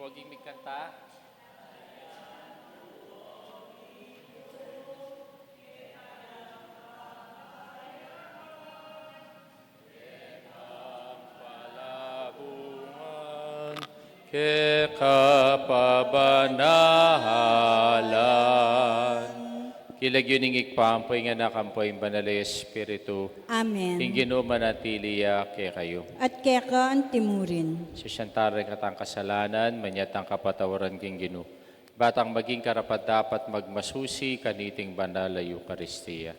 poging mikanta. Palabungan ke kapabanahalan. Kilagyoning ikpampoy nga nakampoy banal Espiritu. Amen. Tingino manatiliya ke kayo. At kaya ka ang timurin. Sisyantare katang kasalanan, manyatang kapatawaran king Gino. Batang maging karapat dapat magmasusi kaniting banal na Eucharistia.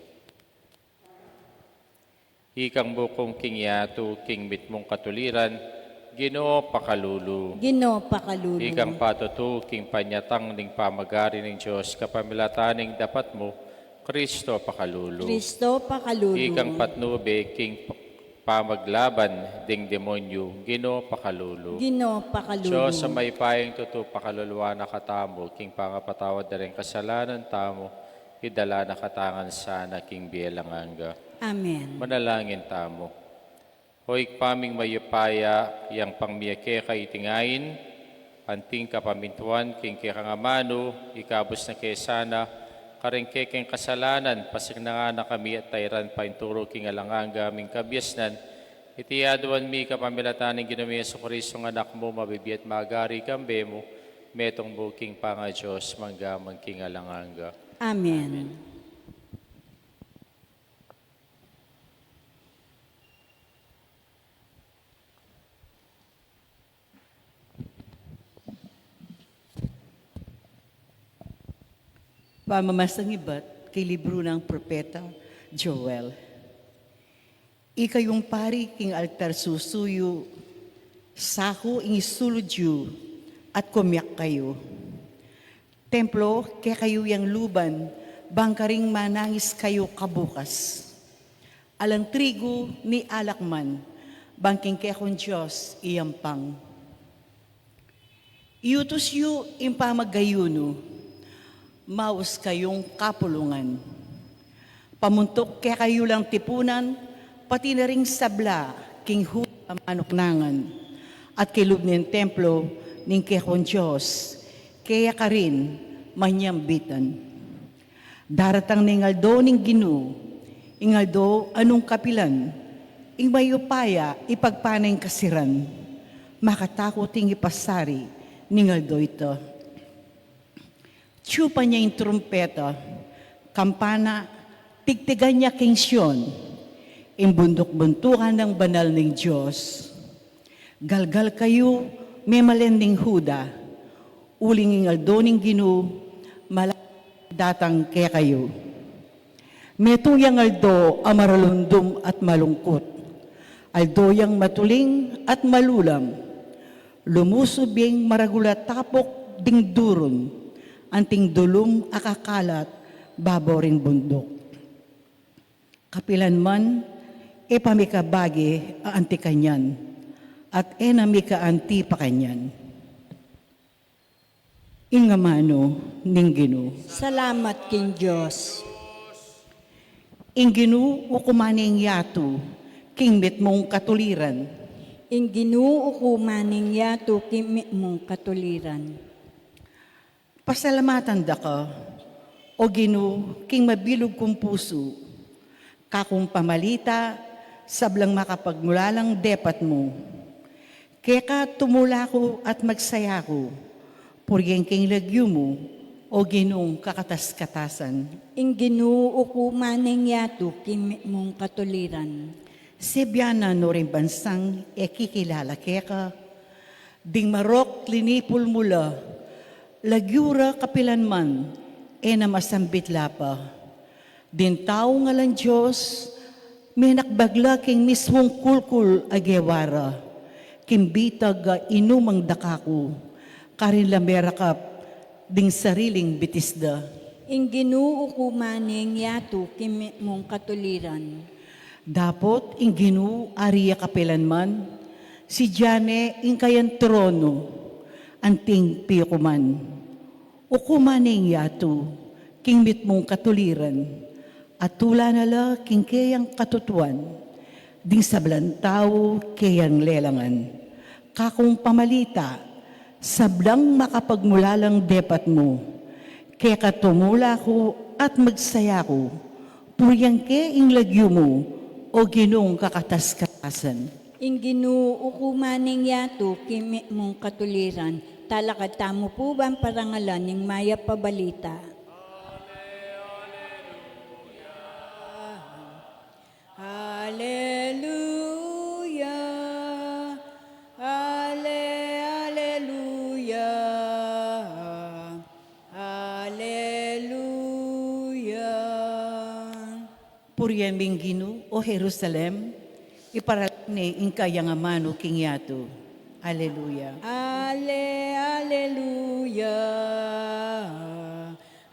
Ikang bukong king yato, king mitmong katuliran, Ginoo pakalulu. Ginoo pakalulu. Ikang patutu, king panyatang ning pamagari ng Diyos, kapamilataning dapat mo, Kristo pakalulu. Kristo pakalulu. Ikang patnube, king pamaglaban ding demonyo, Ginoo pakalulu. Ginoo pakalulu. Diyos sa may payeng tutu pakaluluwa na katamo, king pangapatawad na rin kasalanan tamo, hidala na katangan sana king bielanganga. Amen. Manalangin tamo. Hoy paming mayupaya, yang pangmiyake kaitingain, anting kapamintuan, king kikangamano, ikabos na kesana, karengke king kasalanan, pasig na nga na kami at tayran painturo king alanganga, aming kabyasnan, itiyaduan mi kapamilataning ginamiya sa Kristo ng anak mo, mabibiyat magari kambe mo, metong buking panga Diyos, manggamang king alanganga. Amen. Pamamasang iba't kay libro ng propeta Joel. Ikayong pari king altar susuyo, sako ing isuludyo at kumyak kayo. Templo, kaya kayo yang luban, bangkaring manangis kayo kabukas. Alang trigo ni alakman, bangking kaya kong Diyos iyampang. Iutos yu impamagayuno, maus kayong kapulungan. Pamuntok kaya kayo lang tipunan, pati na ring sabla, king huda manuknangan, at kilub ng templo, ning kekon Diyos, kaya ka rin manyambitan. Daratang ningaldo ning Ginu, ingaldo anong kapilan, ing mayupaya ipagpanay kasiran, makatakot ing ipasari, ningaldo ito. Tsupa niya yung trumpeta, kampana, tigtigan niya king Sion, imbundok-buntukan ng banal ng Diyos. Galgal kayo, may malending huda, uling ingaldo ng Ginu, datang kaya kayo. Metuyang aldo amaralundum at malungkot, aldoyang matuling at malulam, lumusubing maragulat tapok ding durun, anting dulum akakalat, baboring bundok. Kapilan man, epamikabagi aanti kanyan, at enamika anti pa kanyan. Ingamano ning Ginu. Salamat king Diyos. Ing Ginu ukumaning yato, king mitmong katuliran. Ing Ginoo ukumaning yato kimi mong katuliran. Pasalamatan da ka, o Ginu, king mabilog kong puso, kakong pamalita, sablang makapagmulalang depat mo. Kaya ka tumula ko at magsaya ko, purgeng king lagyo mo, o Ginong kakatas-katasan. Ing Ginoo ukumaning yato kimi mong katuliran. Sebyana no rin bansang ekikilala kaya ka, ding marok linipul mula, lagyura kapilan man, na masambit lapa. Din tao nga lang Diyos, may nakbagla king mismong kulkul agewara, kimbitag inumang dakako, karin lamera kap, ding sariling bitisda. Ing Ginoo ukumaning yato kimi mong katuliran. Dapot ing Ginu ariya kapilan man, si Jane ing kayan trono, anting piyukuman. Ukumaning yato, king mitmong katuliran, at tula nala king kayang katutuan, ding sablan tao kayang lelangan. Kakong pamalita, Sablang makapagmulalang depat mo, kaya katumula ko at magsaya ko, puryang ke ing lagyo mo, o ginong kakatas-katasan. Ing ginuukumaning yato kimi mong katuliran, talakad tamo po ba ang parangalan ng maya pabalita? Hallelujah. Hallelujah. Hallelujah. Puryaming Gino, o Jerusalem, iparalakne ing kayang amano king yato. Alleluia. Hallelujah.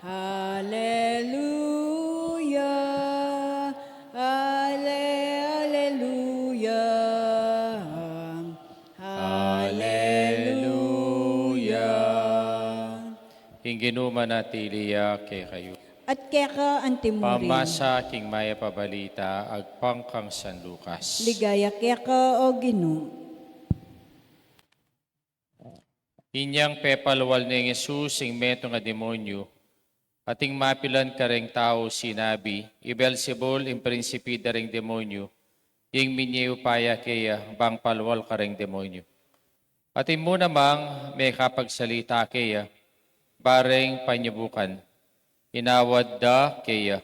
Hallelujah. Hallelujah. Hallelujah. Inginu manatiliya ke kayo. At kaya ka antimurin. Pamasa king maya pabalita, agpang kang San Lucas. Ligaya kaya ka o Gino. Inyang pepalwal ni Jesus ing meto nga demonyo, ating mapilan kareng tao sinabi, Ibelsebul ing prinsipi daring demonyo, ing minye upaya kaya bang palwal kareng demonyo. Atin mo namang may kapagsalita kaya, bareng panyabukan, inawad da kaya,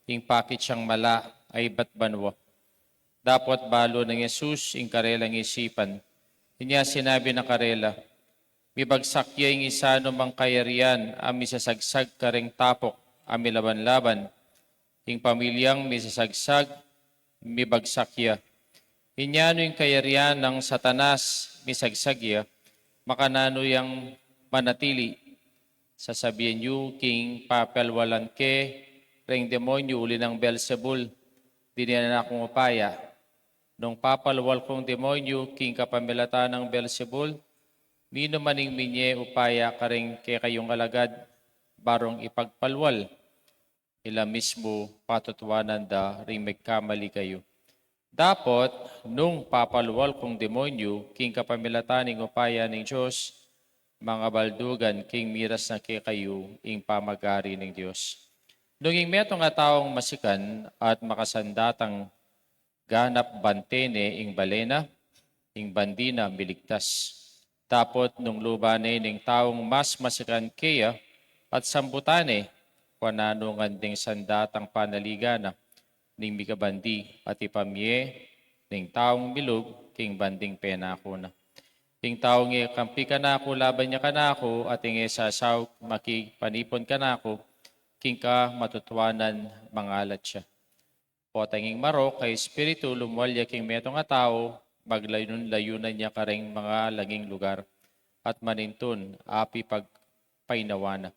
ing pakit siyang mala ay batbanwa. Dapat balo ng Jesus ing karelang isipan, inya sinabi na karela, mibagsak ya ing isa no mang kayarian, ami sasagsag kareng tapok, ami laban-laban, ing pamilyang misasagsag, mibagsak ya. Inyano yung kayarian ng satanas, misagsag ya, makanano yang manatili. Sasabihin niyo, king papelwalan ke, reng demonyo, uli ng Beelzebul, diniyan na akong upaya. Nung papalwal kong demonyo, king kapamilata ng Beelzebul, nino maning minye upaya karing ke kayong alagad, barong ipagpalwal. Ila mismo patutwanan da ring magkamali kayo. Dapat, nung papalwal kong demonyo, king kapamilataning upaya ng Diyos, mga baldugan, king miras na ke kayo, ing pamagari ng Diyos. Nung ing meto nga taong masikan at makasandatang ganap bantene ing balena, ing bandina miligtas. Tapot nung lubane ning taong mas masikan kaya at sambutane, pananungan ding sandatang panaligana, ning mikabandi at ipamye, ning taong bilog, king banding penako na. Ing taong kampi ka na ako, laban niya ka na ako, at ing sasaw, makipanipon ka na ako, king ka matutwanan, mangalat siya. O tanging marok, kay Espiritu, lumwalya king meto nga tao, maglayunan niya kareng mga laging lugar, at manintun, api pagpainawana.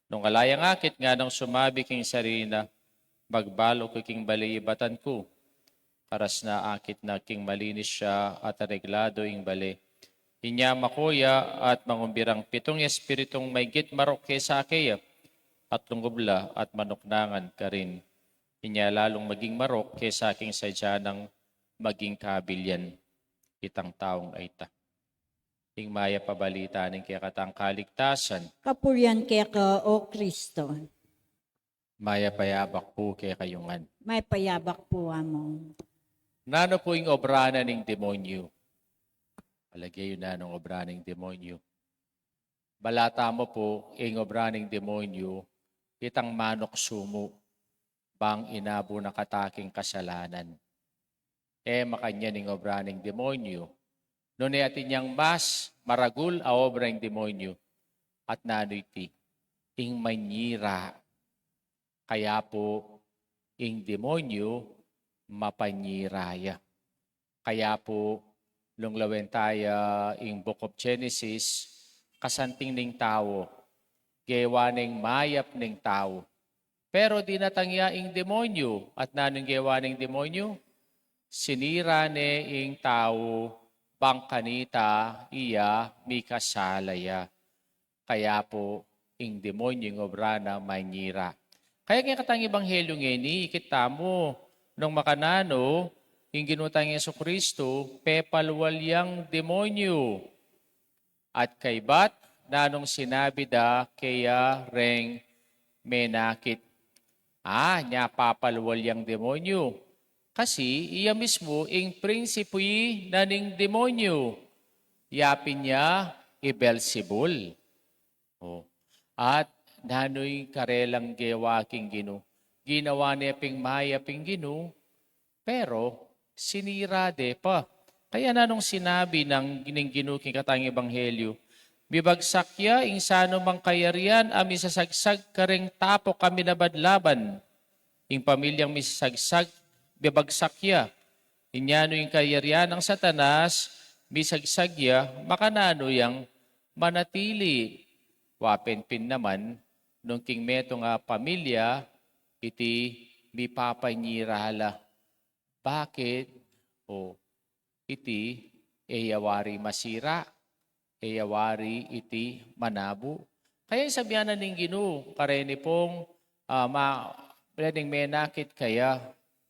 Nung alayang akit nga nang sumabi king sarili na, magbalo ko king balibatan ko, karas na akit na king malinis siya at areglado ing bali. Inya makuya at mangumbirang pitong espiritong may git marok kesa akeya, at lunggubla at manuknangan ka rin. Inya lalong maging marok kesa aking sadya ng maging kabilyan, itang taong aita. Ing maya pabalita ng kaya katang kaligtasan, Kapuryan kaya ka o Kristo. maya payabak po kaya kayungan. May payabak po mo. Nano po ing obrana ng demonyo? Palagay yun na ng obra ng demonyo. Balata mo po, ing obra ng demonyo, itang manok sumo, bang inabo na kataking kasalanan. Makanya ning obra ng demonyo. Noon atin niyang mas maragul a obra ng demonyo, at nano iti, ing manyira. Kaya po, ing demonyo, mapanyiraya. Kaya po, lunglawen tayo ing Book of Genesis, kasanting ning tao, gewa ning mayap ning tao. Pero di natangya ing demonyo, at nanong gewa ning demonyo? Sinira ne ing tao, bangkanita iya mikasalaya. Kaya po, ing demonyo ing obra na manyira. Kaya nga katang ebanghelyo ngeni, ikita mo, nung makanano, ing ginutang Yesu Kristo, pepalwalyang demonyo. At kay bat, nanong sinabi da kaya reng menakit. Nya papalwal yang demonyo. Kasi iya mismo ing prinsipi naning demonyo. Yapin niya Ibelzebul. Oh. At nanoy karelang gewaking gino. Ginawa niya ping maya ping gino, pero sinira de pa. Kaya nanong sinabi ng giningginu king katang ebanghelyo, bibagsak ya insano mang kayarian ami sasagsag kareng tapo kami nabadlaban. Ing pamilyang misasagsag, bibagsak ya. Inyano yung kayarian ng satanas, misagsag ya, makanano yang manatili. Wapenpin naman, nung king meto nga pamilya, iti mipapanyirala. Bakit? Iti eyawari masira, eyawari iti manabu. Kaya sabihan na ning Ginoo, kareni pong pwedeng menakit kaya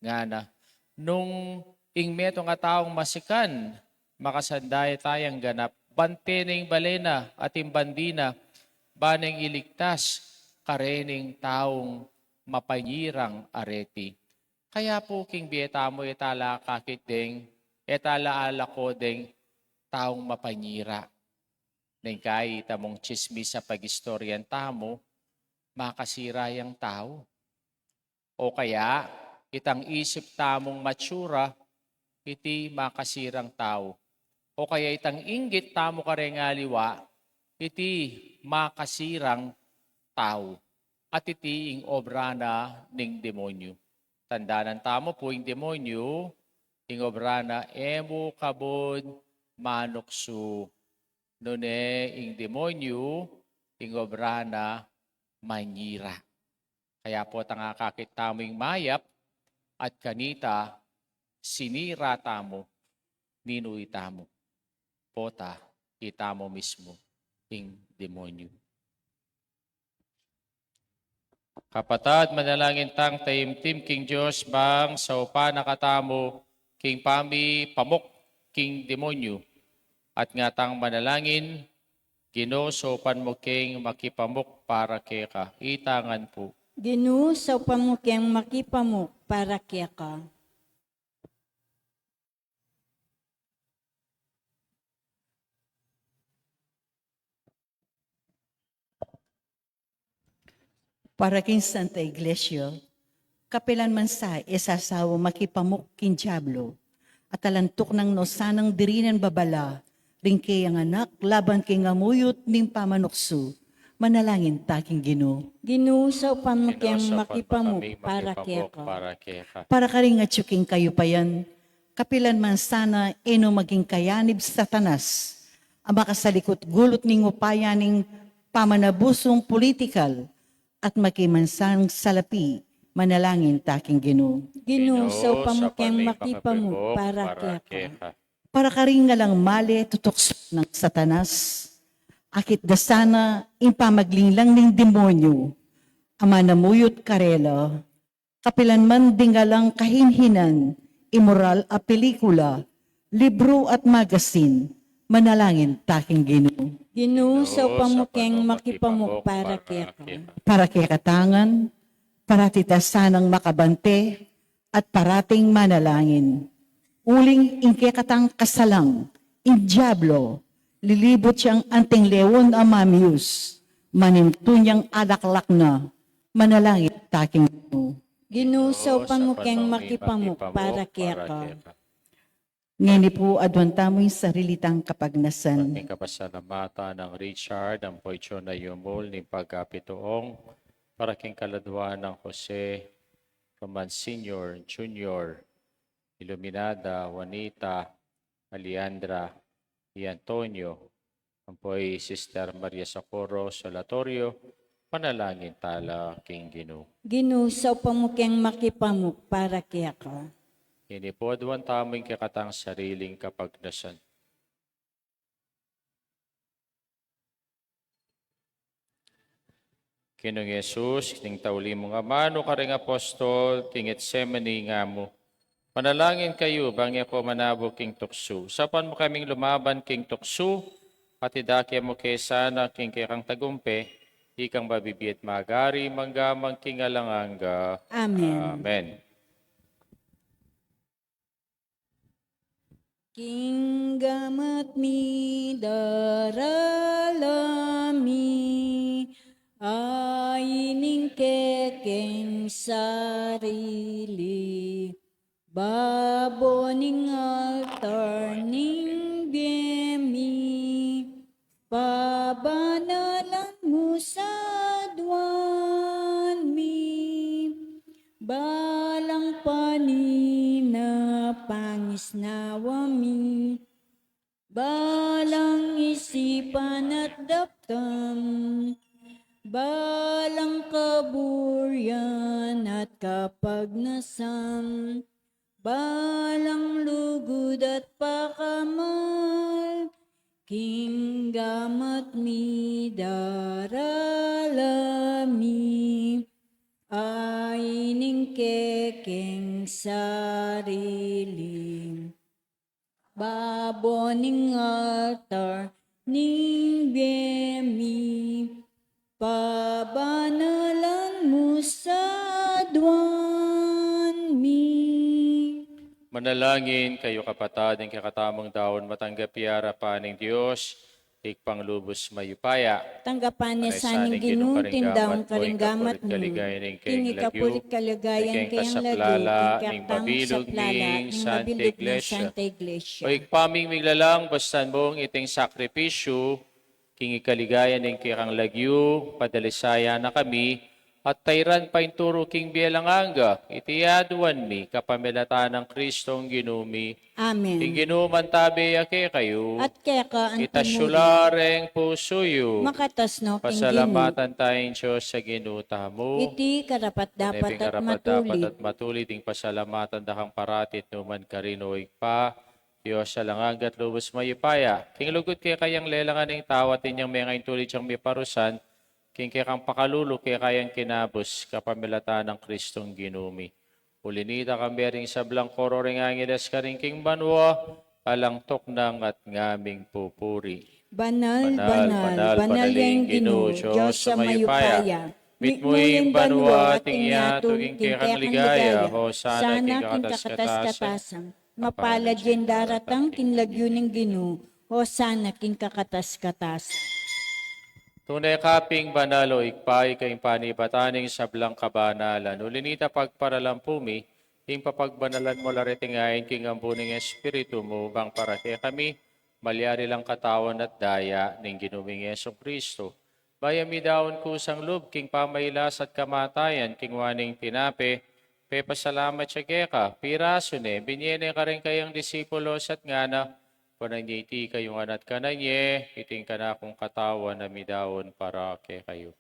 nga na. Nung ingmeto nga taong masikan, makasanday tayang ganap, bantening balena at imbandina, baneng iligtas, karening taong mapanyirang areti. Kaya po king bieta mo etala kakit ding, etala ala ko ding taong mapanyira. Neng kay tamong chismis sa pagistoryan tamo, makasira yung tao. O kaya, itang isip tamong matsura, iti makasirang tao. O kaya itang inggit tamo karengaliwa, iti makasirang tao. At iti ing obra na ning demonyo. Tandaanan tamo po ing demonyo, ing obra na emo kabod manukso. Nune ing demonyo, ing obra na manyira. Kaya po tangakakit taming mayap at kanita sinira tamo, ninuy tamo. Pota, itamo mismo ing demonyo. Kapatad, manalangin tang taimtim king Diyos bang sa upa nakatamo king pami pamok king demonyo. At nga tang manalangin, Ginoo so mo king makipamok para keka. Itangan po. Ginoo sa pamukyang makipamok para kaya ka. Para king Santa Iglesia, kapilan man sa isasawa makipamuk king Diablo, at alantok ng nosanang dirinan babala, ring kayang anak, laban king amuyot ning pamanukso, manalangin taking Ginoo. Ginoo sa pamukyang Ginoo, sa makipamok kami para kaya makipamok ka. para keka. Para karing at yuking kayo pa yan, kapilan man sana eno maging kayanib satanas, ang makasalikot gulot ning upaya ning pamanabusong politikal, at makimansang salapi, manalangin taking Ginoo. Ginoo sa Ginoo, pamukyang kami makipamok para kaya ka. keka. Para karing nga lang mali tutukso ng satanas, akit da sana impamaglinglang ning demonyo, ama namuyot karela, kapilan man dingalang kahinhinan, immoral a pelikula, libro at magasin, manalangin taking Ginoo. Ginoo sa pamukyang makipamok para kaya ka. Para kay katangan, para titasanang makabante, at parating manalangin. Uling ingkekatang kasalang, in Diablo, lilibot siyang anting leon amamius, maninto niyang alaklak na, manalangin taking Ginoo. Ginoo sa pamukyang makipamok para kaya ka. Ngayon po adwanta mo yung sarilitang kapagnasan. Paging kapasalamata ng Richard, ang poitsyo na yumul ni pagkapitoong, para king kaladwa ng Jose, Roman Sr., Jr., Iluminada, Juanita, Aliandra, y Antonio, ang po'y Sister Maria Socorro Solatorio, panalangin tala king Ginoo. Ginoo sa pamukyang makipamok para kaya ka. Hindi po aduan tamang kakatang sariling kapagnasan. Kinong Yesus, king tauli mo nga mano ka ring apostol, tingit semeni nga mo. Panalangin kayo, bang ako manabo king tukso. Sapan mo kaming lumaban king tukso, at idakya mo kesana king kekang tagumpe, ikang babibiyat magari, manggamang king alanganga. Amen. Amen. Kinggamat mi daralami aining kekeng sarili baboning altar ning biemi pabanalan mo sa duwan mi balang panina pangisnawami balang isipan at daptam balang kaburyan at kapagnasam balang lugod at pakamal kinggamat mi daralami aining kekeng sarili baboning altar ning biemi pabanalan mo sa duwan mi. Manalangin kayo kapatad, ang kakatamang daon matanggap yara paning Diyos, ikpang lubos mayupaya. Tanggapan niya sa ning Ginong ginuntin daw karinggamat karinggamat mo, mo. ikapuri't kaligaya Kingi kapurit kalagayan Ikeng kayang kasaplala, lagyo, ning ikaktamong babilog saplala, ning ning Santa mabilog ng Iglesia. Santa Iglesia. O ikpaming miglalang bastan mong iting sakripisyo, king ikaligaya ning kirang lagyo, padalisaya na kami, at tayran pa inturo king bielanganga, itiyaduan mi, kapamilata ng Kristong ginumi. Amen. King ginuman tabi ake kayo, At kaya ka ang timuri, itasyulareng pusoyo, makatas no king ginu. pasalamatan tayong Diyos sa ginuta mo. Iti karapat dapat Dapat at dapat matulit. at matuloy ding pasalamatan dakang paratit numan karinoy pa. Diyos sa langagat lubos mayipaya. King lugot kaya kayang lelangan ng tawat inyang may ngayon tuloy siyang may parusan. King kaya kang pakalulu kaya kayang kinabos kapamilata ng Kristong ginumi. Ulinita kang bering sablang koro ring angilas ka rin king banwa. Alang toknang at ngaming pupuri. Banal, banal yung ginu, Diyos sa mayupaya. Mitmuing banwa ating yato king kekang ligaya. Sana king kakatas-katasan. Mapalad yung daratang kinlagyo ng ginu. O sana king kakatas-katasan. Tunay kaping banalo, ikpay kayong panipataning sablang kabanalan. Ulinita pagparalampumi, king papagbanalan mo laritingayin king ambuning espiritu mo, bang para kaya kami, malyari lang katawan at daya, ning ginuming Yeso Kristo. Bayami daon kusang lub, king pamaylas at kamatayan, king waning tinape, pepasalamat siya keka, piraso ne, binyene ka rin kayang disipulos at ngana, pananyiti kayong anat kananye, iting ka na kong katawan na midawon para kay kayo.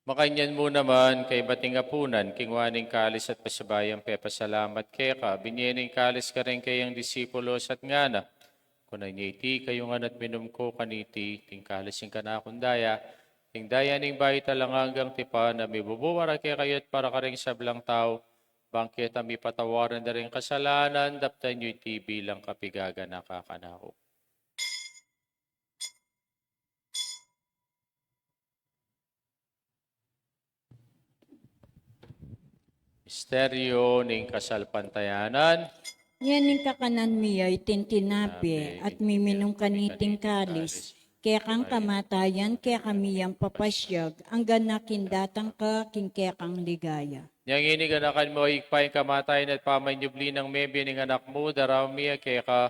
Makanyan mo naman kay bating apunan, kingwaning kalis at pasabayang pepasalamat keka, binyening kalis ka rin kayang disipulos at ngana, kunanyiti kayong anat minum ko kaniti, ting kalisin ka na akong daya, ting daya ning bayi talang hanggang tipa na may bubuwara kay kayo at para ka rin sablang tao, bangkit ang patawaran na rin kasalanan, daptan nyo'y bilang kapigaga nakakanao. Misteryo ning kasalpantayanan. Yan yung kakanan miya itintinapi at miminong kaniting kalis. Kaya kang kamatayan, kaya kami ang papasyag, ang ganakin datang ka, king kaya kang ligaya. Yang iniganakan mo, ikpay kamatayan at pamanyubli ng mebe ng anak mo, daraw miya kaya ka,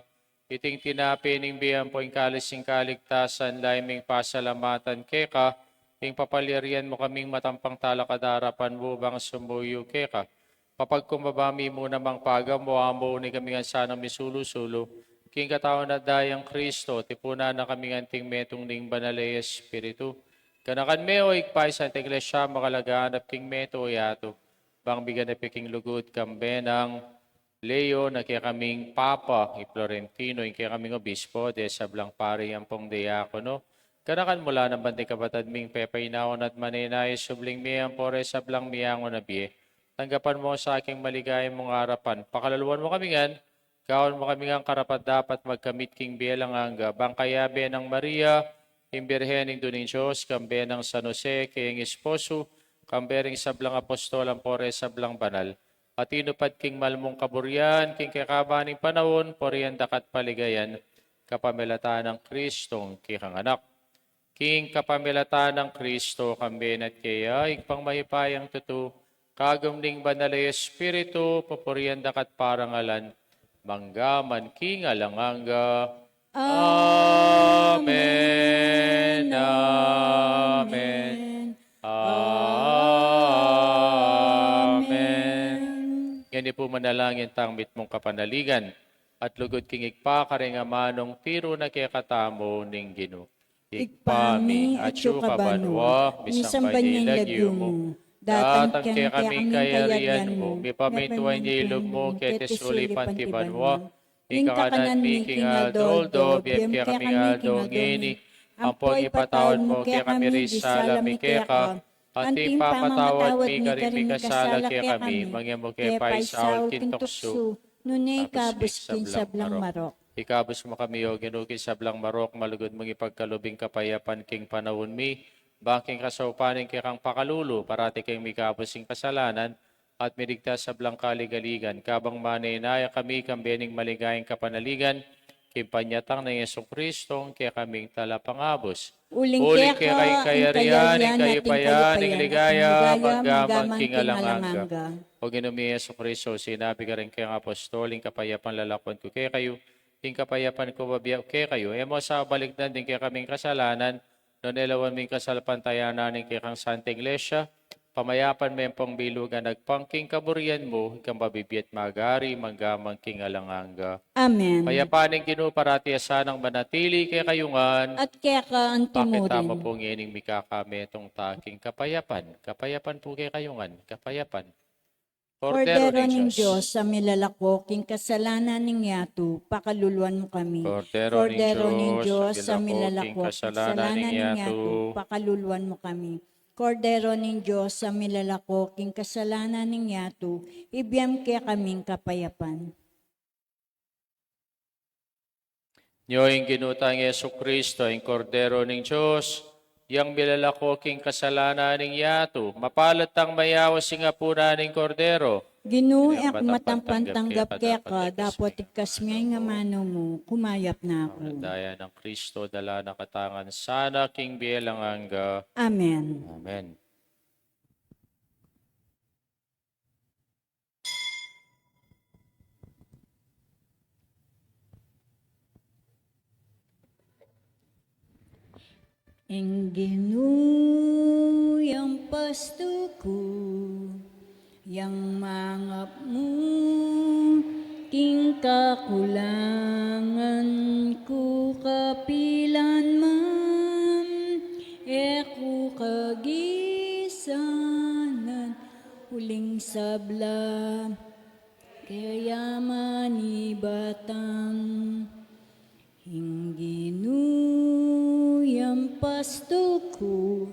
iting tinapi ning biyang po kalis ng kaligtasan, laiming pasalamatan kaya ka, ing papalirian mo kaming matampang talakadarapan mo, bang sumuyo kaya ka. Papagkumbabami mo namang pagam mo, amo ni kami nga sanang misulusulo, king katawan na dayang Kristo, tipuna na kami anting metong ning banalay Espiritu. Kanakan meo ikpay sa iglesia makalaganap king meto yato. Bang bigan na piking lugod kambe ng Leo na kaya kaming Papa, Florentino, yung kaya kaming Obispo, de sablang pari ang pong diakono. Kanakan mula ng banting kabatad ming pepay naon at maninay subling miyang pore sablang miyango na biye. Tanggapan mo sa aking maligayang mong harapan. Pakalaluan mo kami ngan, kaon mo kami ngang karapat dapat magkamit king belang angga. Bangkayabe ng Maria, imbirhen ng Duning Diyos, kambe ng San Jose, kayang esposo, kambering sablang apostol, ang pore sablang banal. At inupad king malmong kaburyan, king kakabaning panahon, poriyan dakat paligayan, kapamilatan ng Kristong kikang anak. King kapamilatan ng Kristo, kambe at kaya, igpang mahipayang tutu, kagumning banal ay Espiritu, papurian dakat parangalan, manggaman king alanganga. Amen. Amen. Amen. Yan po manalangin tangmit mong kapanaligan, at lugod king igpa karinga manong tiro na kaya katamo ning Ginoo. Igpami at yu kabanwa, misang banyang lagyo mo. Datang kaya kaming kayarian mo, may pamintuan niya ilog mo, kaya tesuli pantibanwa. Ikakanan mi king aldoldo, biyem kaya kaming aldo ngini, ampon ipatawad mo, kaya kami risala mi keka, at ipapatawad mi karing kasala kaya kami, mangya mo kaya paisaul kintukso, nunay kabus kin sablang marok. Ikabos mo kami o ginuki sablang marok, malugod mong ipagkalubing kapayapan king panahon mi, baking kasaupaning kang pakalulu, parati kang mikabosing kasalanan, at mirigtas sablang kaligaligan, kabang manay kami kambening maligayang kapanaligan, kimpanyatang ng Yesu Kristong kaya kaming talapangabos. Uling kaya kay kayarian, kayo payan, ligaya, maggamang king alanganga. O ginumi Yesu Kristo, sinabi ka rin kayang apostoling kapayapan lalakon ko kaya kayo, king kapayapan ko babiyak kaya kayo, emo sa baligdan din kaya kaming kasalanan, no nelawan ming kasalpantayanan ng kaya kang Santa Iglesia, pamayapan may pong bilugan nagpangking kaburian mo, ikang babibiyat magari, manggamang king alanganga. Amen. Payapaning Ginoo parati asanang manatili kaya kayungan, At kaya ka ang pakita mo timurin. pong ining mikakame itong taking kapayapan. Kapayapan po kaya kayungan, kapayapan. Kordero ng Diyos, sa milalako, king kasalanan ng yato, pakaluluan mo kami. Kordero ng Diyos, sa milalako, king kasalanan ng yato, pakaluluan mo kami. Kordero ng Diyos, sa milalako, king kasalanan ng yato, ibiyam kaya kaming kapayapan. Nyoing ginutang Yesu Kristo, ang Kordero ng Diyos, yang milalako king kasalanan ng yato, mapalatang mayawas nga puna ng Kordero. Ginoo ak matangpantanggap kaya ka, dapat ikasmiyay nga mano mo, kumayap na ako. Daya ng Kristo, dala na katangan sana king bielang angga. Amen. Amen. Ang Ginoo yang pasto ko, yang mangap mo, king kakulangan ko kapilan man, eko kagisanan, huling sabla, kaya manibatan, hindi nuyang pasto ko.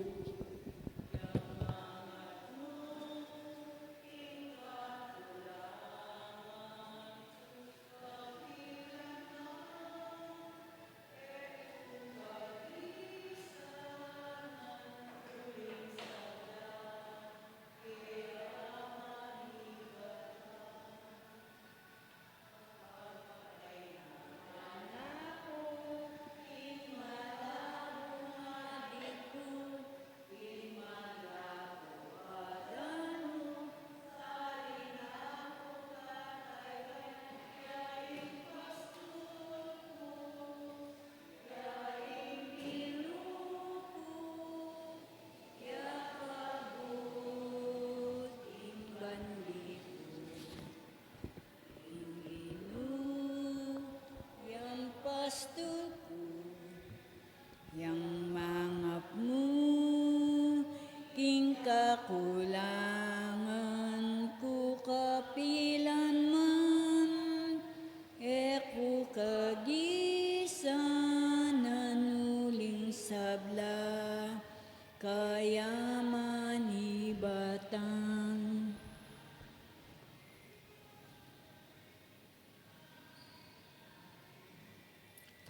Yang mangap mo, king kakulangan ko kapilan man, eko kagisanan uling sabla, kaya manibatan.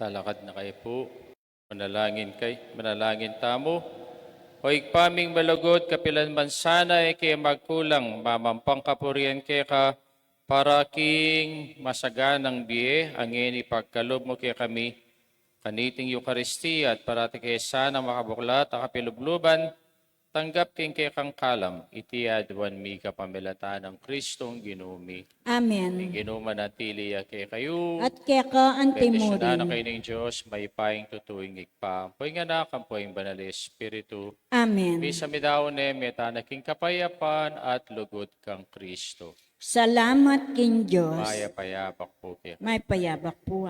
Talakad na kayo po. Manalangin tamo. Hoy paming malugod kapilan man sana kay magkulang mamampang kapurian kay ka para king masaganang biye angin ipagkalob mo kay kami kaniting Eucharistia at parati kay sana makabuklat at kapilubluban tanggap king kay kang kalam iti adwan mi kapamilata ng Kristong ginumi. Amen. Ginuma natili kay kayo. At kaya ka Bendisyonan na antimurin. kayo ng Diyos, may paing tutuing ikpa. Poy nga na, kampoy banal Espiritu. Amen. Bisa mi daw ne, metanaking kapayapan at lugod kang Kristo. Salamat king Diyos. Maya payapak po kaya. May payabak po.